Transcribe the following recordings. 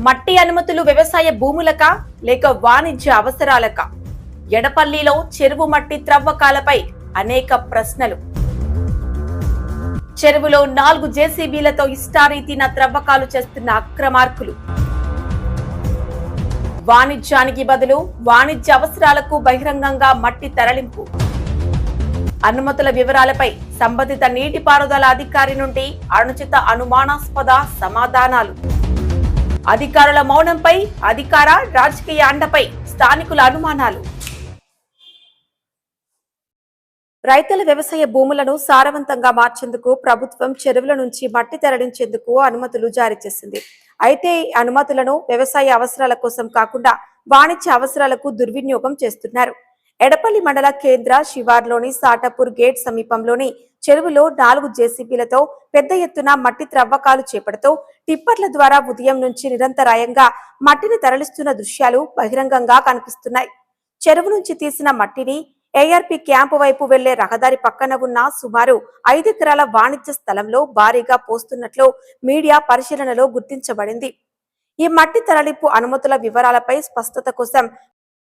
మట్టి అనుమతులు వ్యవసాయ భూములక లేక వాణిజ్య అవసరాలక? ఎడపల్లిలో చెరువు మట్టి త్రవ్వకాలపై అనేక ప్రశ్నలు. చెరువులో 4 జేసీబీలతో ఇష్టారీతిన త్రవ్వకాలు చేస్తున్న అక్రమార్కులు. వాణిజ్యానికి బదులు వాణిజ్య అవసరాలకు బహిరంగంగా మట్టి తరలింపు. అనుమతుల వివరాలపై సంబంధిత నీటిపారుదల అధికారి నుండి అనుచిత అనుమానాస్పద సమాధానాలు. అధికారుల మౌనంపై అధికార రాజకీయ అండపై స్థానికుల అనుమానాలు. రైతుల వ్యవసాయ భూములను సారవంతంగా మార్చేందుకు ప్రభుత్వం చెరువుల నుంచి మట్టి తరలించేందుకు అనుమతులు జారీ చేసింది. అయితే ఈ అనుమతులను వ్యవసాయ అవసరాల కోసం కాకుండా వాణిజ్య అవసరాలకు దుర్వినియోగం చేస్తున్నారు. ఎడపల్లి మండల కేంద్ర శివార్లోని సాటపూర్ గేట్ సమీపంలోని చెరువులో 4 జేసీబీలతో పెద్ద ఎత్తున మట్టి త్రవ్వకాలు చేపడుతూ టిప్పర్ల ద్వారా ఉదయం నుంచి నిరంతరాయంగా మట్టిని తరలిస్తున్న దృశ్యాలు బహిరంగంగా కనిపిస్తున్నాయి. చెరువు నుంచి తీసిన మట్టిని ఏఆర్పీ క్యాంపు వైపు వెళ్లే రహదారి పక్కన ఉన్న సుమారు 5 ఎకరాల వాణిజ్య స్థలంలో భారీగా పోస్తున్నట్లు మీడియా పరిశీలనలో గుర్తించబడింది. ఈ మట్టి తరలింపు అనుమతుల వివరాలపై స్పష్టత కోసం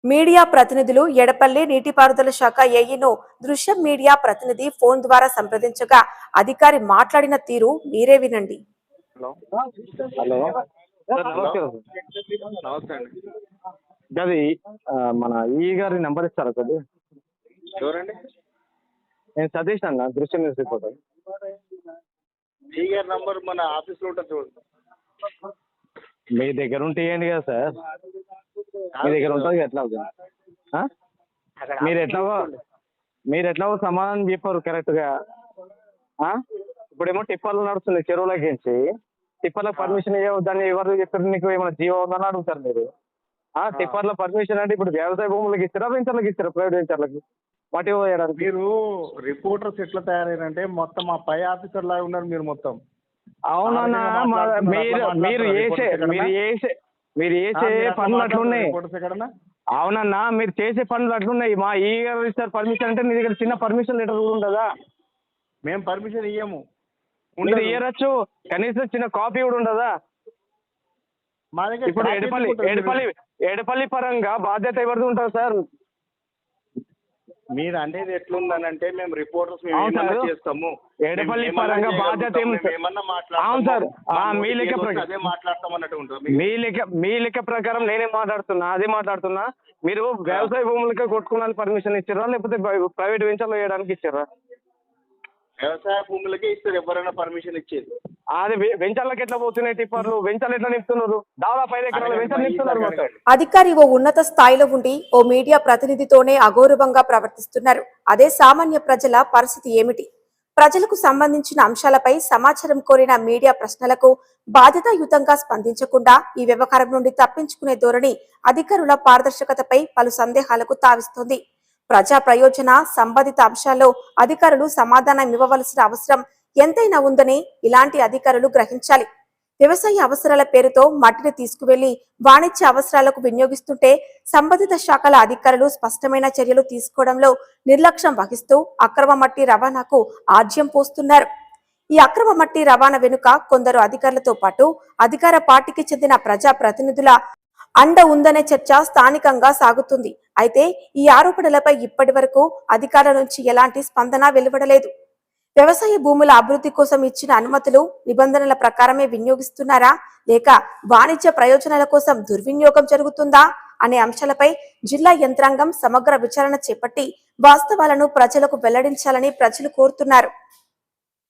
మీడియా ప్రతినిధులు ఎడపల్లి నీటిపారుదల శాఖ ఏఈను దృశ్య మీడియా ప్రతినిధి ఫోన్ ద్వారా సంప్రదించగా అధికారి మాట్లాడిన తీరు మీరే వినండి. అది మన ఈ గారి నెంబర్ ఇస్తారా కొద్ది? ఎవరండి? నేను సతీష్ అన్న, దృశ్య న్యూస్ రిపోర్టర్. ఈ గారి నంబర్ మన ఆఫీస్ లో ఉంటుంది చూడండి. మీ దగ్గర ఉంటే ఏంటి కదా సార్, మీ దగ్గర ఉంటుంది ఎట్లా అవుతుంది? మీరు ఎట్లాగో సమాధానం చెప్పారు కరెక్ట్ గా. ఇప్పుడేమో టిప్పర్లు నడుస్తుంది చెరువులకి, టిప్పర్లకు పర్మిషన్ దాన్ని ఎవరు చెప్పారు? నీకు ఏమైనా జీవో ఉందని అడుగుతారు మీరు. టిప్పర్ల పర్మిషన్ అంటే ఇప్పుడు వ్యవసాయ భూములకు ఇస్తారా, వెంచర్లకు ఇస్తారా? ప్రైవేట్ వెంచర్లకు వాటి వేయడానికి మీరు రిపోర్టర్స్ ఎట్లా తయారైనంటే మొత్తం మా పై ఆఫీసర్ లాగా ఉన్నారు మీరు మొత్తం. అవునన్నా, మీరు చేసే పనులు అట్లున్నాయి. అవునన్నా, మీరు చేసే పనులు అట్లున్నాయి. మా ఈ ఇస్తారు పర్మిషన్ అంటే నీ దగ్గర చిన్న పర్మిషన్ లెటర్ కూడా ఉండదా? మేము పర్మిషన్ ఇయ్యము. మీరు ఇయ్యరచ్చు, కనీసం చిన్న కాపీ కూడా ఉండదా? మా దగ్గర ఇప్పుడు ఎడపల్లి పరంగా బాధ్యత ఎవరిది ఉంటుంది సార్? మీరు అనేది ఎట్లుందనంటే మేము రిపోర్టర్స్ చేస్తాము. ఎడపల్లి పరంగా బాధ్యత అవును సార్, మీ లెక్క ప్రకారం నేనే మాట్లాడుతున్నా, అదే మాట్లాడుతున్నా. మీరు వ్యవసాయ భూములకే కొట్టుకోవడానికి పర్మిషన్ ఇచ్చారా, లేకపోతే ప్రైవేట్ వెంచర్లో వేయడానికి ఇచ్చారా? వ్యవసాయ భూములకే ఇస్తారు ఎవరైనా పర్మిషన్ ఇచ్చేది. అది వెంచర్లకు ఎట్లా పోతున్నాయి టిప్పర్లు? వెంచర్లు ఎట్లా నింపుతున్నారు? దాదాపు 5 ఎకరాల వెంచర్ నింపుతున్నారు. అధికారి ఓ ఉన్నత స్థాయిలో ఉండి ఓ మీడియా ప్రతినిధితోనే అగౌరవంగా ప్రవర్తిస్తున్నారు. అదే సామాన్య ప్రజల పరిస్థితి ఏమిటి? ప్రజలకు సంబంధించిన అంశాలపై సమాచారం కోరిన మీడియా ప్రశ్నలకు బాధ్యతాయుతంగా స్పందించకుండా ఈ వ్యవహారం నుండి తప్పించుకునే ధోరణి అధికారుల పారదర్శకతపై పలు సందేహాలకు తావిస్తోంది. ప్రజా ప్రయోజన సంబంధిత అంశాల్లో అధికారులు సమాధానం ఇవ్వవలసిన అవసరం ఎంతైనా ఉందని ఇలాంటి అధికారులు గ్రహించాలి. వ్యవసాయ అవసరాల పేరుతో మట్టిని తీసుకువెళ్లి వాణిజ్య అవసరాలకు వినియోగిస్తుంటే సంబంధిత శాఖల అధికారులు స్పష్టమైన చర్యలు తీసుకోవడంలో నిర్లక్ష్యం వహిస్తూ అక్రమ మట్టి రవాణాకు ఆజ్యం పోస్తున్నారు. ఈ అక్రమ మట్టి రవాణా వెనుక కొందరు అధికారులతో పాటు అధికార పార్టీకి చెందిన ప్రజా ప్రతినిధుల అండ ఉందనే చర్చ స్థానికంగా సాగుతుంది. అయితే ఈ ఆరోపణలపై ఇప్పటి వరకు అధికారుల నుంచి ఎలాంటి స్పందన వెలువడలేదు. వ్యవసాయ భూముల అభివృద్ధి కోసం ఇచ్చిన అనుమతులు నిబంధనల ప్రకారమే వినియోగిస్తున్నారా, లేక వాణిజ్య ప్రయోజనాల కోసం దుర్వినియోగం జరుగుతుందా అనే అంశాలపై జిల్లా యంత్రాంగం సమగ్ర విచారణ చేపట్టి వాస్తవాలను ప్రజలకు వెల్లడించాలని ప్రజలు కోరుతున్నారు.